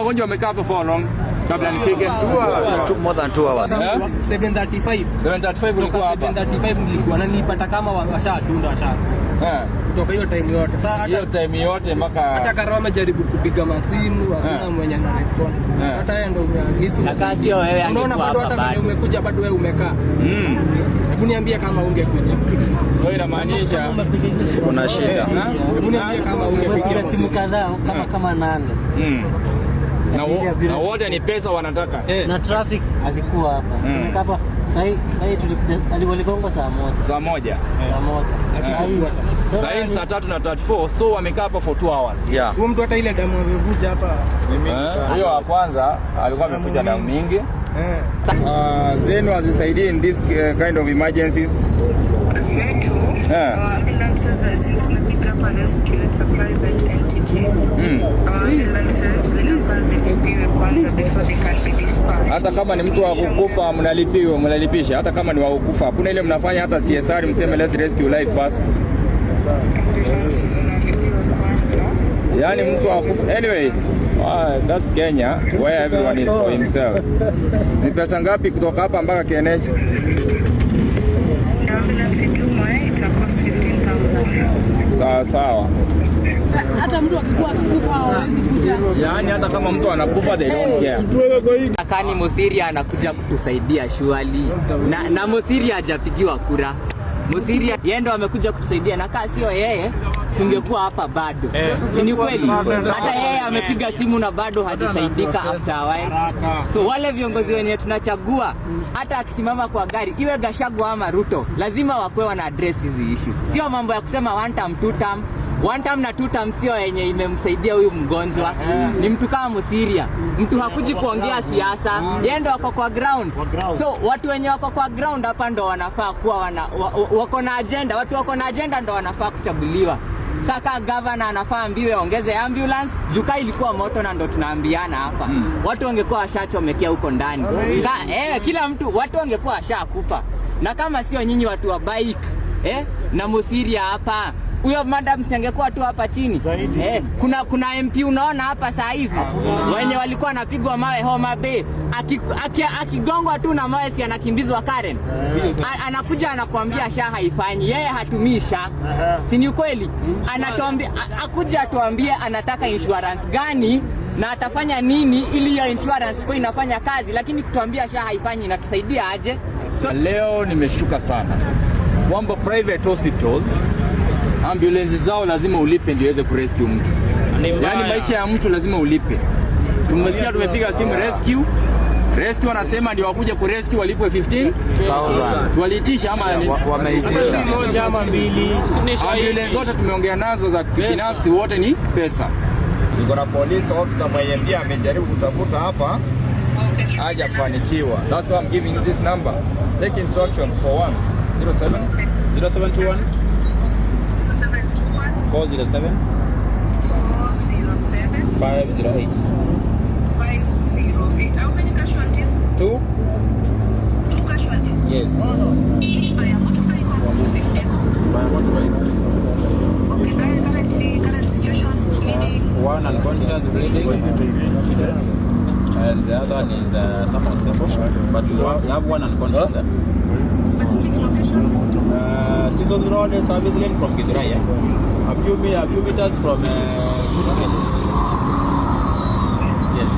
wagonjwa wamekaa hapo for long kabla nifike? Took more than 2 hours. 7:35 ulikuwa hapa? 7:35 nilikuwa na nilipata kama washadunda kutoka hiyo time yote. Sasa hiyo time yote mpaka hata Karo amejaribu kupiga masimu hakuna mwenye ana respond. Hata yeye ndio umeangisu. Na kazi hiyo wewe unaona bado hata kama umekuja bado wewe umekaa. Hebu niambie kama ungekuja. So inamaanisha kuna shida. Hebu niambie kama ungepigia simu kadhaa kama 8. Na wote ni pesa wanataka. Na traffic hazikuwa hapa. Hapa sasa tulikuja aliwaligonga saa moja. Sasa ni saa 3 na 34, so wamekaa hapa for 2 hours. Yeah. Huyo mtu hata ile damu amevuja hapa. Huyo wa kwanza alikuwa amevuja damu mingi. Zenu hazisaidii in this kind of emergencies. Zetu ambulances since tunapiga hapa rescue, it's a private entity. Ambulances zinafaa zilipiwe kwanza before they can be dispatched. Hata kama ni mtu wa kukufa mnalipisha, hata kama ni wa kukufa hakuna ile mnafanya hata CSR mseme let's rescue life first. Ambulances zinalipiwa kwanza. Yani mtu wa kukufa anyway. That's Kenya where everyone is for himself. Ni pesa ngapi kutoka hapa mpaka KNH? Ambulance tumwe ita cost 15,000. Sawa. Hata mtu akikuwa kufa hawezi kuja. Yani hata kama mtu anakufa they don't care. Akani Musiria anakuja kutusaidia shuali. Na Musiria hajapigiwa kura. Musiria yeye ndo amekuja kutusaidia na kama sio yeye tungekuwa hapa bado. Si ni kweli? Hata yeye amepiga simu na bado hajasaidika after while. So wale viongozi wenye tunachagua hata akisimama kwa gari iwe Gachagua ama Ruto lazima wakwewa na address hizi issues. Sio mambo ya kusema one term two term. One term na two term sio yenye imemsaidia huyu mgonjwa. Ni mtu kama Musiria. Mtu hakuji kuongea siasa. Yeye ndo wako kwa ground. So watu wenye wako kwa ground hapa ndo wanafaa kuwa wako na agenda. Watu wako na agenda ndo wanafaa kuchaguliwa. Saka governor anafaa ambiwe ongeze ambulance. Juka ilikuwa moto na ndo tunaambiana hapa. Watu wangekuwa washachomekea huko ndani. Kila mtu watu wangekuwa washakufa. Na kama sio nyinyi watu wa bike, na Musiria hapa. Huyo madam singekuwa tu hapa chini. Kuna MP unaona hapa saa hizi. Wenye walikuwa wanapigwa mawe Homa Bay. Akigongwa tu na mawe si anakimbizwa Karen. Anakuja anakuambia SHA haifanyi. Yeye hatumii SHA. Si ni kweli? Anatuambia akuja atuambie anataka insurance gani na atafanya nini ili hiyo insurance kwa inafanya kazi, lakini kutuambia SHA haifanyi inatusaidia aje? So, leo nimeshtuka sana kwamba private hospitals ambulance zao lazima ulipe ndio iweze kurescue mtu. Yaani maisha ya mtu lazima ulipe. Tumesikia tumepiga simu rescue wanasema ndio wakuja kurescue walipwe 15,000. Waliitisha ama wameitisha moja ama mbili. Ambulance zote tumeongea nazo za binafsi wote ni pesa. Niko na police officer mwenye pia amejaribu kutafuta hapa hajafanikiwa. That's why I'm giving you this number. Take instructions for once. 0721 407 508. How many casualties? 2 casualties? Yes. Current situation? One unconscious bleeding and the other one is somewhat stable, but we have one unconscious. Specific location? Scissors Road, service lane from Githurai. A few meters from yes.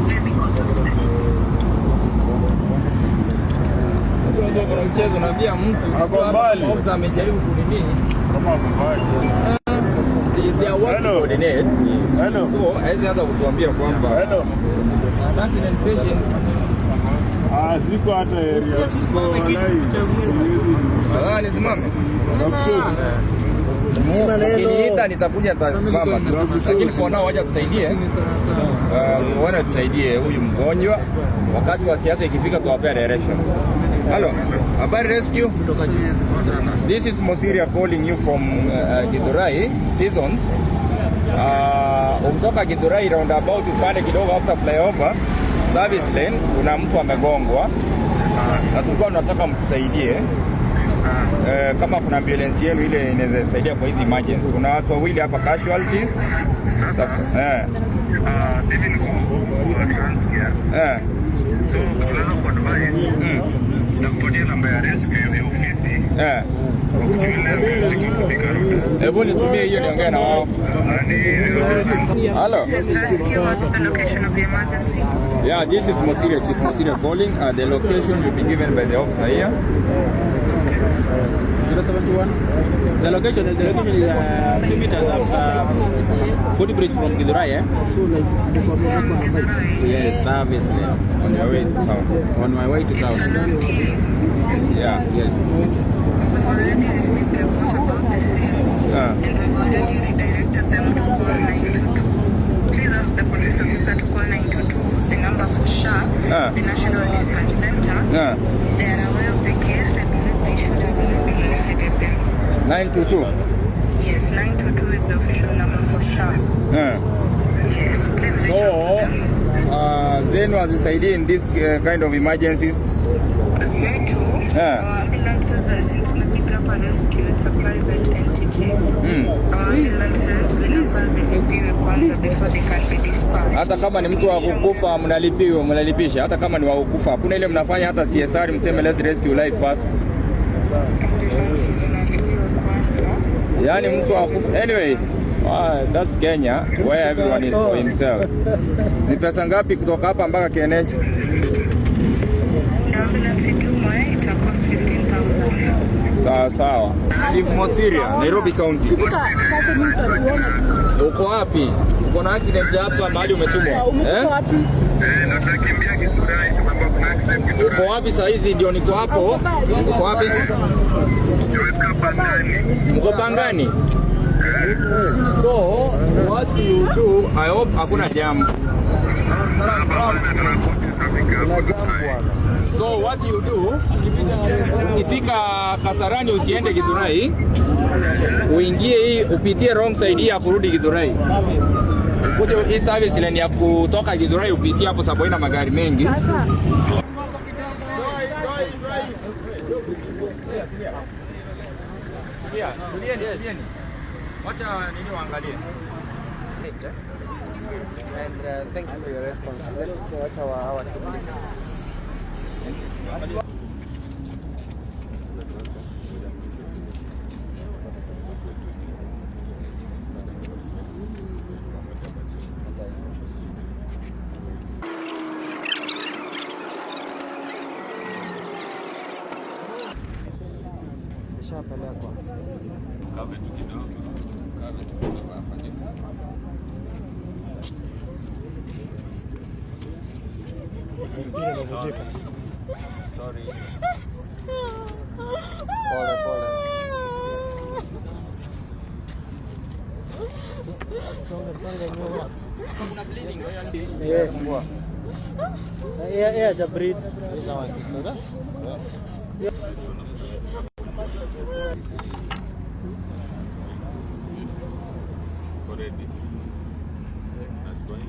Let me contact them. Kuna mchezo naambia mtu ofisa amejaribu kunini kama mbali. Is there work to coordinate? Yes. So hizi hata kutuambia kwamba that in patient siko hata nisimame. Ukiniita nitakuja nitasimama tu. Lakini for now wacha tusaidie. Tuone tusaidie huyu mgonjwa. Wakati wa siasa ikifika tuwapea direction. Hello. Habari rescue. This is Musiria calling you from Githurai Seasons. Umtoka Githurai roundabout upande kidogo after flyover service lane kuna mtu amegongwa. Na tulikuwa tunataka mtusaidie. Kama kuna ambulance yenu ile inaweza saidia kwa hizi emergency. Kuna watu wawili hapa casualties. Mimi niko kwa Transcare. So tunaweza kuadvise na kupatia namba ya rescue ya ofisi. Hebu nitumie hiyo niongee na wao. Hello. What's the location of the emergency? Yeah, this is Mosiria, Chief Mosiria calling. The location will be given by the officer here. 071. The location is 2 meters after footbridge from Githurai, eh? Yes, obviously. On your way to town. On my way to town. Yeah, yes. We've already received a report about the scene, and we've already redirected them to call 922. Please ask the police officer to call 922, the number for SHA, the National Dispatch Center. They are aware of the case. I believe they should have an ambulance headed there. 922? Yes, 922 is the official number for SHA. Yes, please reach out to them. Then was decided in this kind of emergencies? Zetu, our ambulances since tumepiga hapa rescue, it's a private entity. Our ambulances zinafaa zilipiwe kwanza before they can be dispatched. Hata kama ni mtu wa kukufa mnalipisha, hata kama ni wa kukufa. Kuna ile mnafanya hata CSR mseme let's rescue life first. Ambulances zinalipiwa kwanza. Yani mtu wa kukufa. Anyway, that's Kenya where everyone is for himself. Ni pesa ngapi kutoka hapa mpaka Kenesh? Ambulance itumwe ita cost 15,000. Sawa. Chief Mosiria, Nairobi County. Uko wapi? Uko na accident hapa mahali umetumwa. Wapi? Natakimbia Githurai sababu kuna accident Githurai. Uko wapi saa hizi ndio niko hapo? Uko wapi? Nimefika Pangani. Mko Pangani? So, what you do, I hope hakuna jam. So what you do, ukifika Kasarani usiende Githurai, uingie hii upitie wrong side ya kurudi Githurai. Kuja hii service lane ya kutoka Githurai upitie hapo sababu ina magari mengi. Tulieni. Wacha nini waangalie. And thank you for your response. Wacha hawa shapelekwa. Kave tu kidogo hapa juu. Sorry. Pole. Songa nyuma. Kuna bleeding kwa hiyo Fungua. Acha breathe. Is our sister, right? already. That's why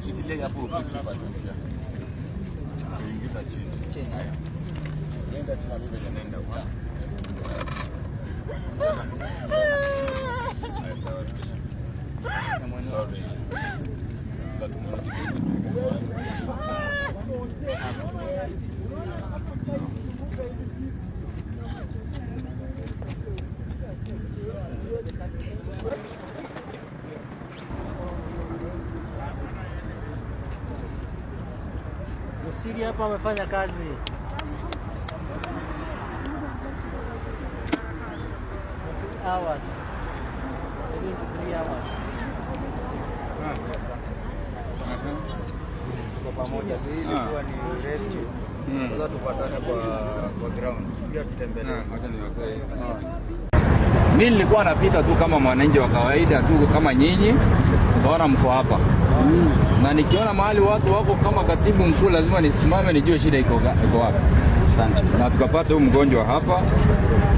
shikilia hapo 50% ya kuingiza chini. Haya. Nenda tunarudi nenda kwa. Haya sawa tutasha. Sorry. Mosiri hapa amefanya kazi. Hours. 3 hours. Kwa pamoja tu ilikuwa ni rescue. Sasa tupatane kwa ground. Pia tutembelee. Mimi nilikuwa napita tu kama mwananchi wa kawaida tu kama nyinyi. Naona mko hapa. na nikiona mahali watu wako kama katibu mkuu lazima nisimame nijue shida iko wapi. Asante. Na tukapata huyu mgonjwa hapa,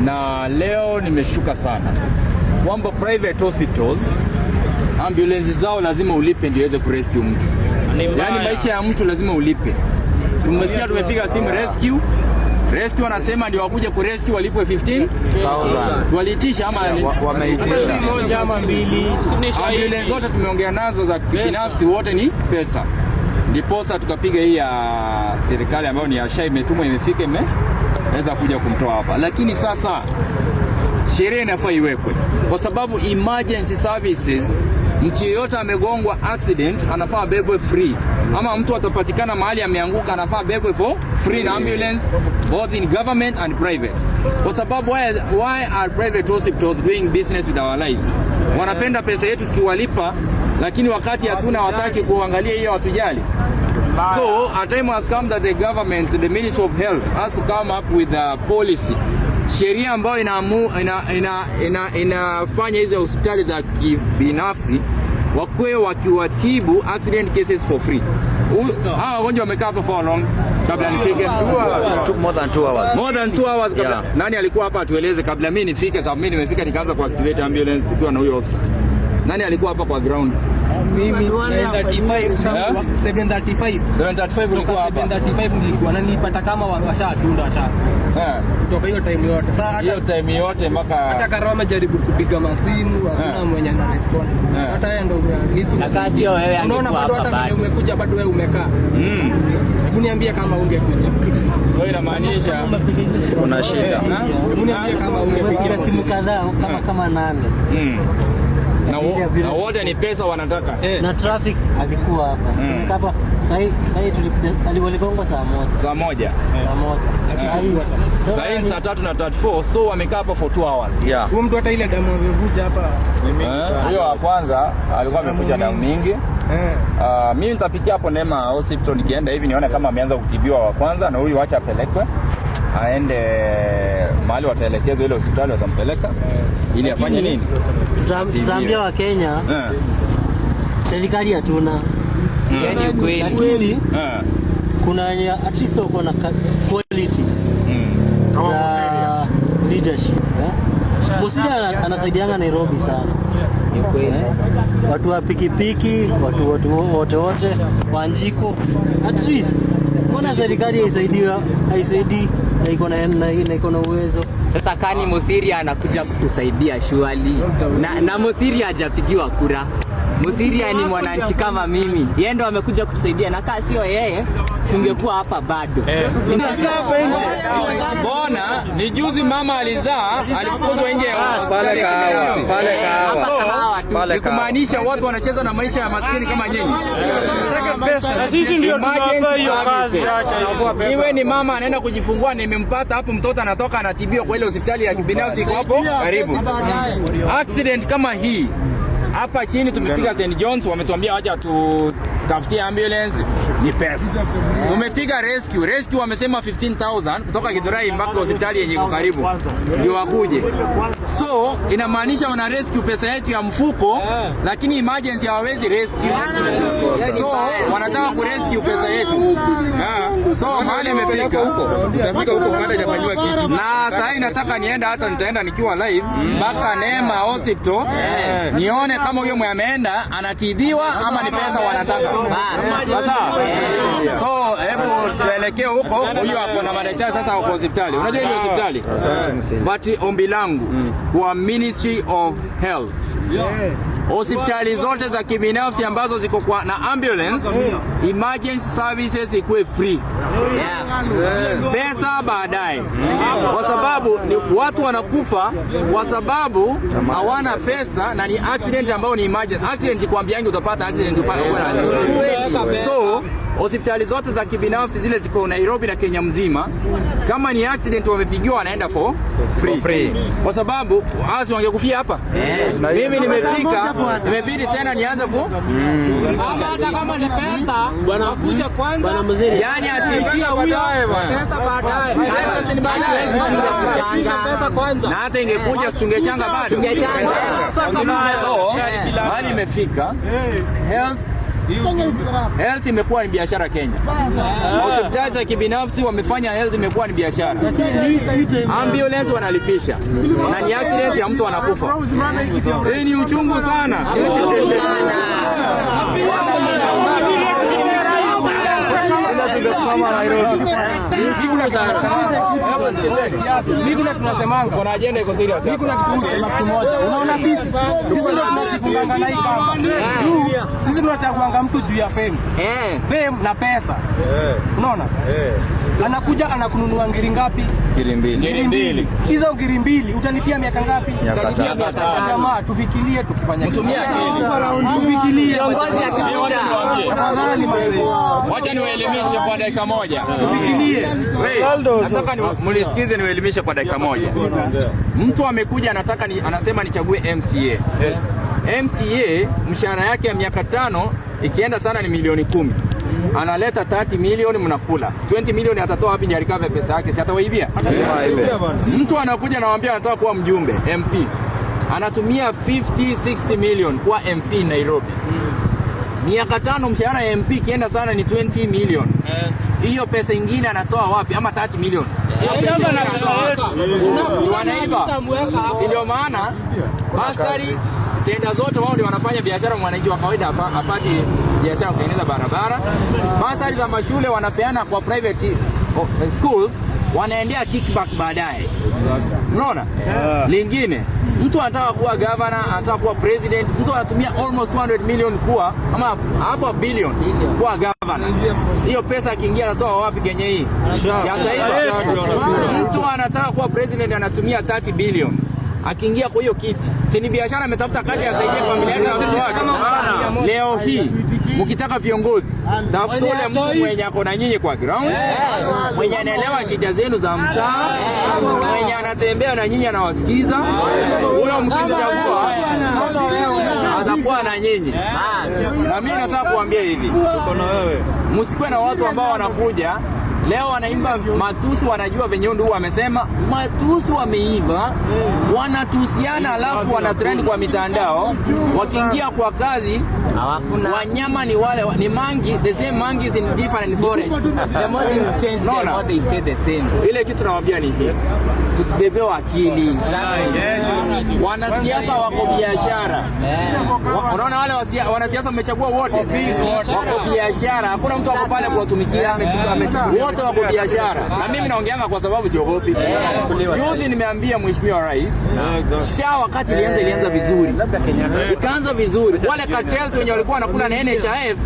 na leo nimeshtuka sana kwamba private hospitals ambulance zao lazima ulipe ndio iweze kurescue mtu. Yaani maisha ya mtu lazima ulipe. Tumesikia tumepiga simu rescue wanasema ndio wakuja kurescue walipwe 15,000. Waliitisha ama wameitisha moja ama mbili. Ambulance zote tumeongea nazo za binafsi wote ni pesa. Ndiposa tukapiga hii ya serikali ambayo ni ya SHA imetumwa imefika imeweza kuja kumtoa hapa. Lakini sasa sheria inafaa iwekwe kwa sababu emergency services, mtu yeyote amegongwa accident anafaa abebwe free, ama mtu atapatikana mahali ameanguka anafaa abebwe for free na ambulance both in government and private. Kwa sababu why are private hospitals doing business with our lives? Wanapenda pesa yetu kiwalipa, lakini wakati hatuna wataki kuangalia hiyo watujali. So a time has come that the government, the Ministry of Health has to come up with a policy, sheria ambayo inafanya hizo hospitali za kibinafsi wakwe wakiwatibu accident cases for free. Hawa wagonjwa wamekaa hapa for long kabla nifike? More than 2 hours. More than 2 hours kabla. Yeah. Nani alikuwa hapa atueleze kabla mimi nifike? Sababu mimi nimefika nikaanza kuactivate ambulance tukiwa na huyo officer. Nani alikuwa hapa kwa ground? Mimi 735 ulikuwa hapa. 735 nilikuwa na nilipata kama washatunda kutoka hiyo time yote. Sasa hiyo time yote mpaka hata Karao amejaribu kupiga masimu hakuna mwenye ana respond. Hata yeye ndio na kazi hiyo wewe unaona bado hata umekuja bado wewe umekaa. Hebu niambie kama ungekuja. So inamaanisha kuna shida. Hebu niambie kama ungepiga simu kadhaa kama 8. Na wote ni pesa wanataka. Na traffic alikuwa hapa. Hapa sasa tulikuja aliwaligonga saa moja. Sasa hii saa 3 na 34, so wamekaa hapa for 2 hours. Yeah. Huyo mtu hata ile damu amevuja hapa. Huyo wa kwanza alikuwa amevuja damu mingi. Mimi nitapitia hapo Neema Hospital nikienda hivi nione kama ameanza kutibiwa wa kwanza, na huyu acha apelekwe aende mahali wataelekezwa ile hospitali watampeleka ili afanye nini? Tutaambia wa Kenya serikali hatuna. Yaani kweli kuna at least uko na qualities za leadership. Musiria anasaidianga Nairobi sana. Ni kweli. Watu wa pikipiki, watu wote Wanjiko, at least mbona serikali haisaidii na iko na uwezo? Sasa kani Musiria anakuja kutusaidia surely. Na Musiria hajapigiwa kura. Musiria ni mwananchi kama mimi. Yeye ndo amekuja kutusaidia, na kama sio yeye tungekuwa hapa bado. Mbona ni juzi mama alizaa alifukuzwa nje pale kahawa. Kumaanisha watu wanacheza na maisha ya maskini kama nyinyi. Na sisi ndio tunawapa hiyo kazi. Iwe ni mama anaenda kujifungua, nimempata hapo mtoto anatoka anatibiwa kwa ile hospitali ya kibinafsi iko hapo karibu. Accident kama hii hapa chini tumepiga St. John's, wametuambia waje tutafutie ambulance, ni pesa. Tumepiga rescue wamesema 15,000 kutoka Githurai mpaka hospitali yenye iko karibu ndio wakuje. So inamaanisha wana rescue pesa yetu ya mfuko, lakini emergency hawawezi rescue. So wanataka kurescue pesa yetu. So mahali imefika huko, tutafika huko baada hajafanywa kitu. Na sasa nataka nienda, hata nitaenda nikiwa live mpaka Neema Hospital nione kama huyo mwe ameenda anatibiwa ama ni pesa wanataka. Sasa so hebu tuelekee huko, huyo hapo na madaktari sasa wako hospitali. Unajua ile hospitali? But ombi langu kwa Ministry of Health, hospitali zote za kibinafsi ambazo ziko na ambulance, emergency services ikuwe free. Pesa baadaye. Kwa sababu ni watu wanakufa kwa sababu hawana pesa, na ni accident ambao ni emergency. Accident kuambiangi utapata accident upate. So hospitali zote za kibinafsi zile ziko Nairobi na Kenya mzima, kama ni accident wamepigiwa wanaenda for free. Kwa sababu hasi wangekufia hapa. Mimi nimefika, nimebidi tena nianze hata kama ni pesa wanakuja kwanza. Yaani atikia baadaye bwana. Pesa baadaye. Pesa ni baadaye. Pesa kwanza. Na hata ingekuja tungechanga bado. So hali imefika. Health Health imekuwa ni biashara Kenya. Hospitali za kibinafsi wamefanya health imekuwa ni biashara. Ambulance wanalipisha. Na ni accident ya mtu anakufa. Hii ni uchungu sana. Mimi kuna tunasemanga kuna agenda iko serious. Mimi kuna kitu moja. Unaona sisi ndio tunajifunganga na hii kamba. Sisi tunachaguanga mtu juu ya fame. Fame na pesa. Unaona? Anakuja anakununua ngiri ngapi? Ngiri mbili. Hizo ngiri mbili utalipia miaka ngapi? Miaka 5. Jamaa tufikirie tukifanya kitu. Tufikirie Kiongozi akikuja. Tafadhali mzee. Wacha niwaelimishe kwa dakika moja. Tufikirie. Nataka mlisikize niwaelimishe kwa dakika moja. Mtu amekuja anasema nichague MCA. MCA mshahara yake ya miaka 5 ikienda sana ni milioni 10. Analeta 30 milioni mnakula. 20 milioni atatoa wapi ndio alikave pesa yake? Si atawaibia? Mtu anakuja anawaambia anataka kuwa mjumbe MP. Anatumia 50-60 milioni kwa MP Nairobi. Miaka 5 mshahara ya MP kienda sana ni 20 milioni. Hiyo pesa ingine anatoa wapi? Ama 30 milioni. Wanaiba. Si ndio maana basari tenda zote wao ndio wanafanya biashara, mwananchi wa kawaida apati biashara kutengeneza barabara. Basari za mashule wanapeana kwa private schools, wanaendea kickback baadaye. Unaona? Lingine, mtu anataka kuwa governor, anataka kuwa president, mtu anatumia almost 200 million kuwa ama hapo billion kuwa governor. Hiyo pesa akiingia anatoa wapi Kenya hii? Si ataiba. Mtu anataka kuwa president anatumia 30 billion. Akiingia kwa hiyo kiti, si ni biashara, ametafuta kazi asaidie familia yake na watoto wake. Leo hii mkitaka viongozi, tafuta ule mtu mwenye ako na nyinyi kwa ground, mwenye anaelewa shida zenu za mtaa, mwenye anatembea na nyinyi anawasikiza. Huyo mkimchagua atakuwa na nyinyi. Na mimi nataka kuambia hivi, msikuwe na watu ambao wanakuja leo wanaimba matusi, wanajua venye ndio wamesema matusi wameiva, wanatusiana alafu wanatrend kwa mitandao. Wakiingia kwa kazi wanyama ni wale ni mangi, the same monkeys in different forests. The more things change, the more they stay the same. Ile kitu nawaambia ni hii, tusibebewe akili. Wanasiasa wako biashara. Unaona wale wanasiasa wamechagua wote wako biashara, hakuna mtu wako pale kuwatumikia. Wote wako biashara. Na mimi naongeanga kwa sababu siogopi. Juzi nimeambia Mheshimiwa Rais, wakati ilianza vizuri. Ikaanza vizuri. Wale cartels wenye walikuwa wanakula na NHIF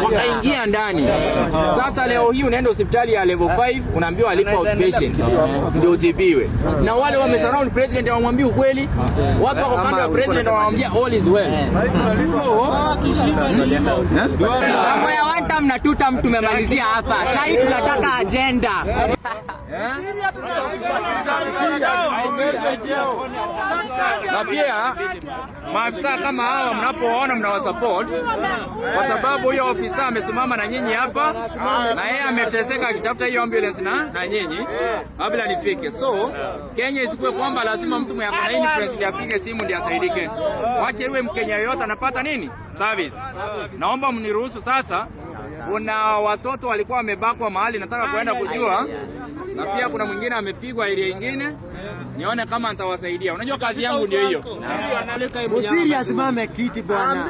wakaingia ndani. Sasa leo hii unaenda hospitali ya level 5 unaambiwa alipa outpatient ndio utibiwe. Na wale wamesurround president hawamwambii ukweli. Watu wako kando ya president wanamwambia all is well. So mambo ya one term na two term tumemalizia hapa. Sasa tunataka agenda. Na pia maafisa kama hawa mnapoona mnawasupport, kwa sababu huyo ofisa amesimama na nyinyi hapa na yeye ameteseka akitafuta hiyo ambulance na nyinyi kabla nifike. So Kenya isikuwe kwamba lazima mtu mwenye ana influence ndiye apige simu ndiye asaidike. Wache iwe Mkenya yote anapata nini? Service. Naomba mniruhusu sasa, kuna watoto walikuwa wamebakwa mahali nataka kwenda kujua, na pia kuna mwingine amepigwa area nyingine, nione kama nitawasaidia. Unajua kazi yangu ndio hiyo. Musiri asimame kiti bwana.